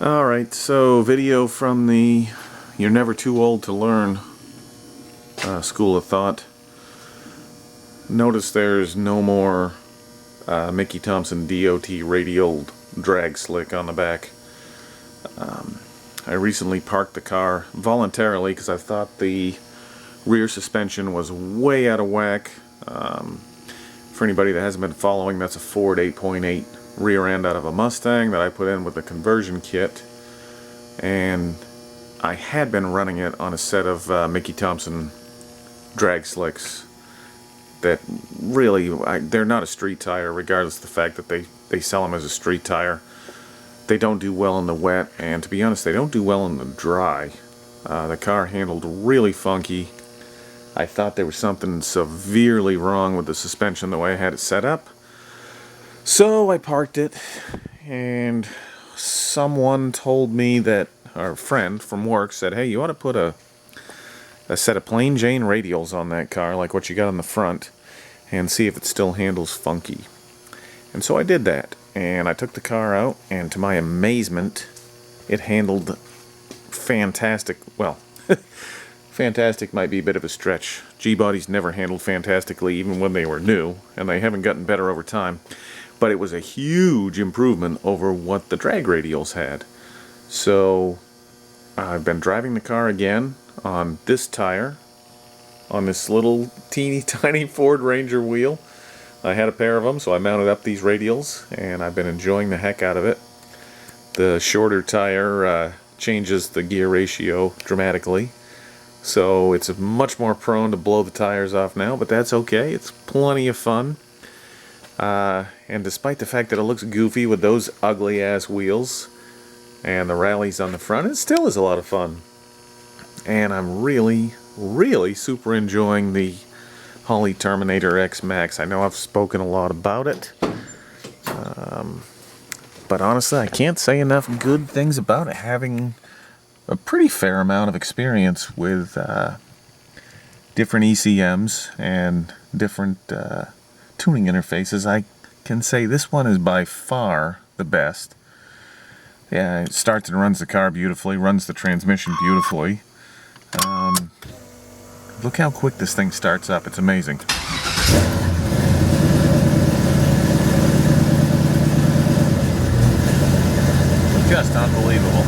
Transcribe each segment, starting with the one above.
Alright, so video from the You're Never Too Old to Learn school of thought. Notice there's no more Mickey Thompson DOT radial drag slick on the back. I recently parked the car voluntarily because I thought the rear suspension was way out of whack. For anybody that hasn't been following, that's a Ford 8.8 rear end out of a Mustang that I put in with the conversion kit, and I had been running it on a set of Mickey Thompson drag slicks that really, they're not a street tire, regardless of the fact that they sell them as a street tire. They don't do well in the wet, and to be honest, they don't do well in the dry. The car handled really funky. I thought there was something severely wrong with the suspension the way I had it set up. So I parked it, and someone told me that, our friend from work said, hey, you ought to put a set of plain Jane radials on that car, like what you got on the front, and see if it still handles funky. And so I did that, and I took the car out, and to my amazement, it handled fantastic. Well, fantastic might be a bit of a stretch. G-bodies never handled fantastically, even when they were new, and they haven't gotten better over time. But it was a huge improvement over what the drag radials had. So I've been driving the car again on this tire, on this little teeny tiny Ford Ranger wheel. I had a pair of them, so I mounted up these radials, and I've been enjoying the heck out of it. The shorter tire changes the gear ratio dramatically, so it's much more prone to blow the tires off now, but that's okay. It's plenty of fun. And despite the fact that it looks goofy with those ugly ass wheels and the rallies on the front, it still is a lot of fun. And I'm really super enjoying the Holley Terminator X Max. I know I've spoken a lot about it, but honestly I can't say enough good things about it. Having a pretty fair amount of experience with different ECMs and different tuning interfaces, I can say this one is by far the best. Yeah, it starts and runs the car beautifully, runs the transmission beautifully. Look how quick this thing starts up, it's amazing. Just unbelievable.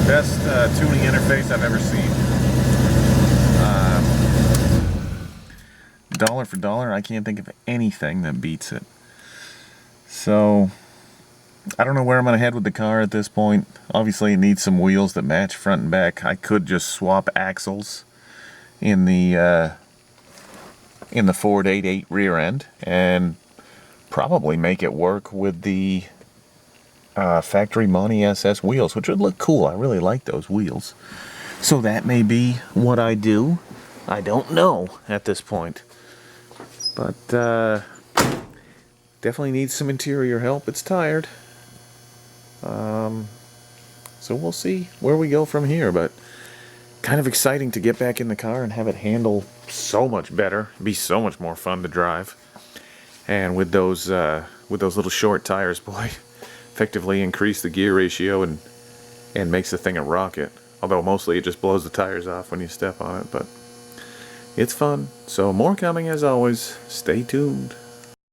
Best tuning interface I've ever seen. Dollar for dollar, I can't think of anything that beats it. So I don't know where I'm going to head with the car at this point. Obviously it needs some wheels that match front and back. I could just swap axles in the Ford 8.8 rear end and probably make it work with the factory Monte SS wheels, which would look cool. I really like those wheels. So that may be what I do. I don't know at this point. But definitely needs some interior help. It's tired. So we'll see where we go from here, but kind of exciting to get back in the car and have it handle so much better. Be so much more fun to drive. And with those little short tires, boy, effectively increase the gear ratio and makes the thing a rocket. Although mostly it just blows the tires off when you step on it, but it's fun. So more coming as always. Stay tuned.